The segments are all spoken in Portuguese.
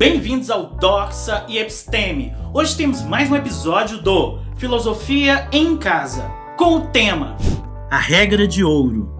Bem-vindos ao Doxa e Episteme. Hoje temos mais um episódio do Filosofia em Casa, com o tema A Regra de Ouro.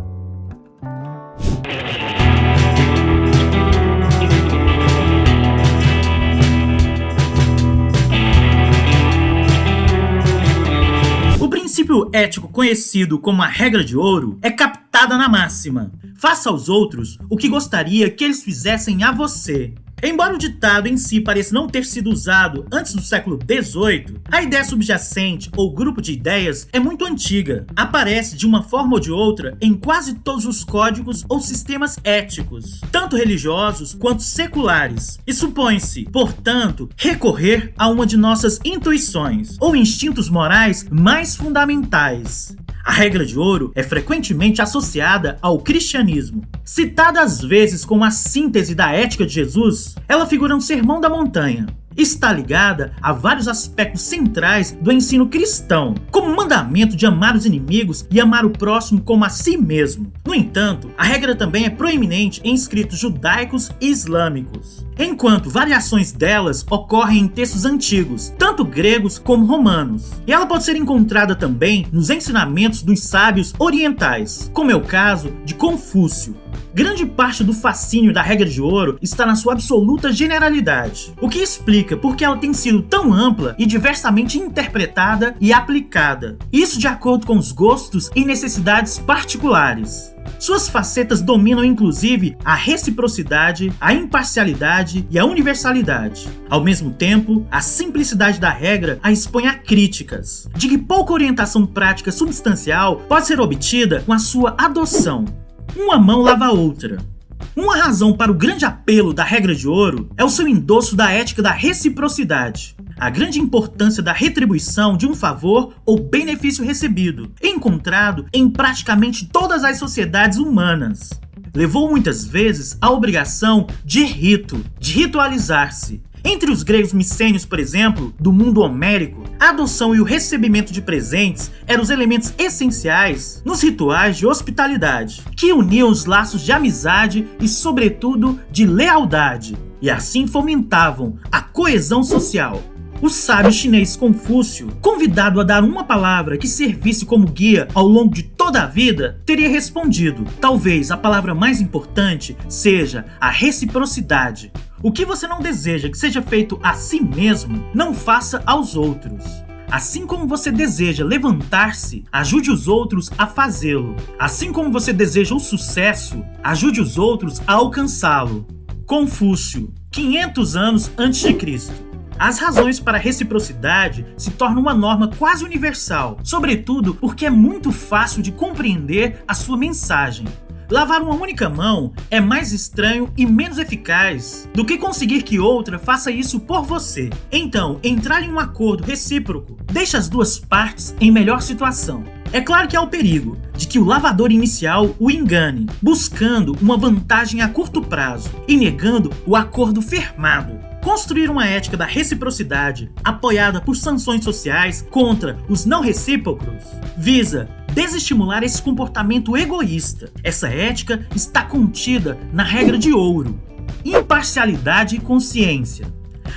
O princípio ético conhecido como a regra de ouro é captada na máxima: faça aos outros o que gostaria que eles fizessem a você. Embora o ditado em si pareça não ter sido usado antes do século XVIII, a ideia subjacente ou grupo de ideias é muito antiga. Aparece de uma forma ou de outra em quase todos os códigos ou sistemas éticos, tanto religiosos quanto seculares. E supõe-se, portanto, recorrer a uma de nossas intuições ou instintos morais mais fundamentais. A regra de ouro é frequentemente associada ao cristianismo. Citada às vezes como a síntese da ética de Jesus, ela figura no Sermão da Montanha. Está ligada a vários aspectos centrais do ensino cristão, como o mandamento de amar os inimigos e amar o próximo como a si mesmo. No entanto, a regra também é proeminente em escritos judaicos e islâmicos, enquanto variações delas ocorrem em textos antigos, tanto gregos como romanos. E ela pode ser encontrada também nos ensinamentos dos sábios orientais, como é o caso de Confúcio. Grande parte do fascínio da regra de ouro está na sua absoluta generalidade, o que explica por que ela tem sido tão ampla e diversamente interpretada e aplicada, isso de acordo com os gostos e necessidades particulares. Suas facetas dominam inclusive a reciprocidade, a imparcialidade e a universalidade. Ao mesmo tempo, a simplicidade da regra a expõe a críticas, de que pouca orientação prática substancial pode ser obtida com a sua adoção. Uma mão lava a outra. Uma razão para o grande apelo da regra de ouro é o seu endosso da ética da reciprocidade, a grande importância da retribuição de um favor ou benefício recebido, encontrado em praticamente todas as sociedades humanas. Levou muitas vezes à obrigação de rito, de ritualizar-se. Entre os gregos micênios, por exemplo, do mundo homérico, a adoção e o recebimento de presentes eram os elementos essenciais nos rituais de hospitalidade, que uniam os laços de amizade e, sobretudo, de lealdade, e assim fomentavam a coesão social. O sábio chinês Confúcio, convidado a dar uma palavra que servisse como guia ao longo de toda a vida, teria respondido: talvez a palavra mais importante seja a reciprocidade. O que você não deseja que seja feito a si mesmo, não faça aos outros. Assim como você deseja levantar-se, ajude os outros a fazê-lo. Assim como você deseja o sucesso, ajude os outros a alcançá-lo. Confúcio, 500 anos antes de Cristo. As razões para a reciprocidade se tornam uma norma quase universal, sobretudo porque é muito fácil de compreender a sua mensagem. Lavar uma única mão é mais estranho e menos eficaz do que conseguir que outra faça isso por você. Então, entrar em um acordo recíproco deixa as duas partes em melhor situação. É claro que há o perigo de que o lavador inicial o engane, buscando uma vantagem a curto prazo e negando o acordo firmado. Construir uma ética da reciprocidade, apoiada por sanções sociais contra os não recíprocos, visa desestimular esse comportamento egoísta. Essa ética está contida na regra de ouro: imparcialidade e consciência.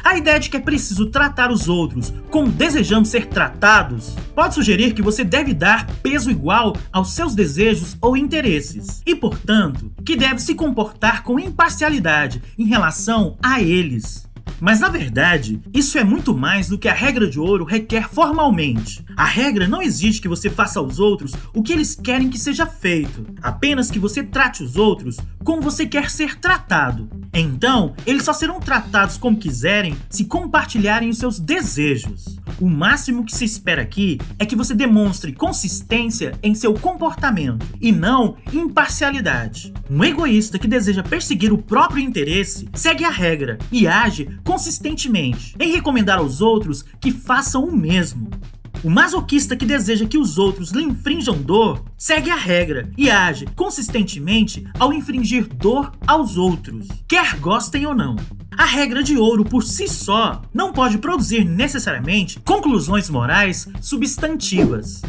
A ideia de que é preciso tratar os outros como desejamos ser tratados pode sugerir que você deve dar peso igual aos seus desejos ou interesses e, portanto, que deve se comportar com imparcialidade em relação a eles. Mas, na verdade, isso é muito mais do que a regra de ouro requer formalmente. A regra não exige que você faça aos outros o que eles querem que seja feito, apenas que você trate os outros como você quer ser tratado. Então, eles só serão tratados como quiserem se compartilharem os seus desejos. O máximo que se espera aqui é que você demonstre consistência em seu comportamento e não imparcialidade. Um egoísta que deseja perseguir o próprio interesse segue a regra e age consistentemente em recomendar aos outros que façam o mesmo. O masoquista que deseja que os outros lhe infrinjam dor segue a regra e age consistentemente ao infringir dor aos outros, quer gostem ou não. A regra de ouro por si só não pode produzir necessariamente conclusões morais substantivas.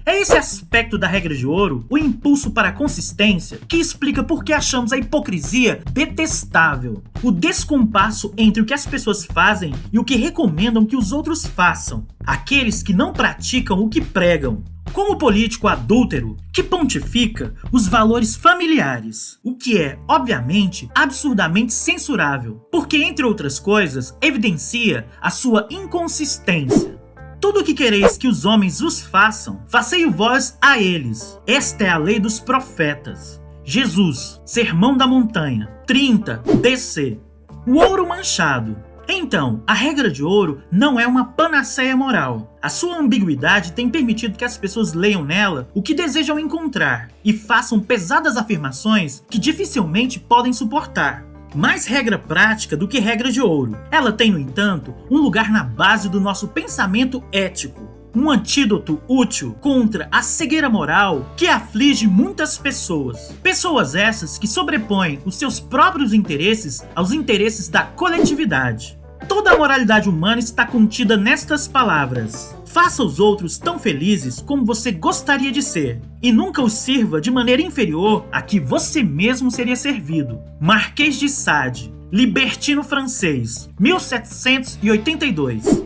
É esse aspecto da regra de ouro, o impulso para a consistência, que explica por que achamos a hipocrisia detestável. O descompasso entre o que as pessoas fazem e o que recomendam que os outros façam. Aqueles que não praticam o que pregam. Como político adúltero que pontifica os valores familiares, o que é, obviamente, absurdamente censurável, porque, entre outras coisas, evidencia a sua inconsistência. Tudo o que quereis que os homens vos façam, fazei vós a eles. Esta é a lei dos profetas. Jesus, Sermão da Montanha, 30, DC. O ouro manchado. Então, a regra de ouro não é uma panaceia moral. A sua ambiguidade tem permitido que as pessoas leiam nela o que desejam encontrar e façam pesadas afirmações que dificilmente podem suportar. Mais regra prática do que regra de ouro. Ela tem, no entanto, um lugar na base do nosso pensamento ético. Um antídoto útil contra a cegueira moral que aflige muitas pessoas. Pessoas essas que sobrepõem os seus próprios interesses aos interesses da coletividade. Toda a moralidade humana está contida nestas palavras. Faça os outros tão felizes como você gostaria de ser, e nunca os sirva de maneira inferior a que você mesmo seria servido. Marquês de Sade, libertino francês, 1782.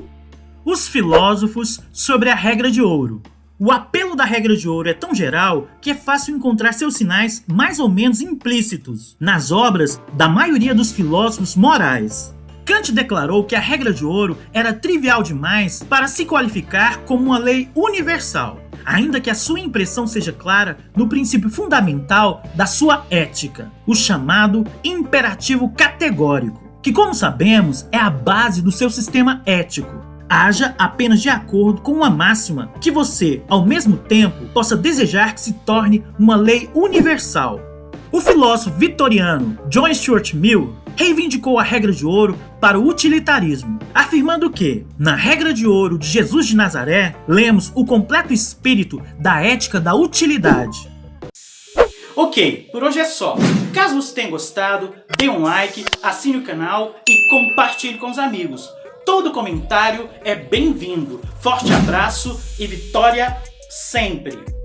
Os filósofos sobre a regra de ouro. O apelo da regra de ouro é tão geral que é fácil encontrar seus sinais mais ou menos implícitos nas obras da maioria dos filósofos morais. Kant declarou que a regra de ouro era trivial demais para se qualificar como uma lei universal, ainda que a sua impressão seja clara no princípio fundamental da sua ética, o chamado imperativo categórico, que, como sabemos, é a base do seu sistema ético. Haja apenas de acordo com uma máxima que você, ao mesmo tempo, possa desejar que se torne uma lei universal. O filósofo vitoriano John Stuart Mill reivindicou a regra de ouro para o utilitarismo, afirmando que, na regra de ouro de Jesus de Nazaré, lemos o completo espírito da ética da utilidade. Ok, por hoje é só. Caso você tenha gostado, dê um like, assine o canal e compartilhe com os amigos. Todo comentário é bem-vindo. Forte abraço e vitória sempre!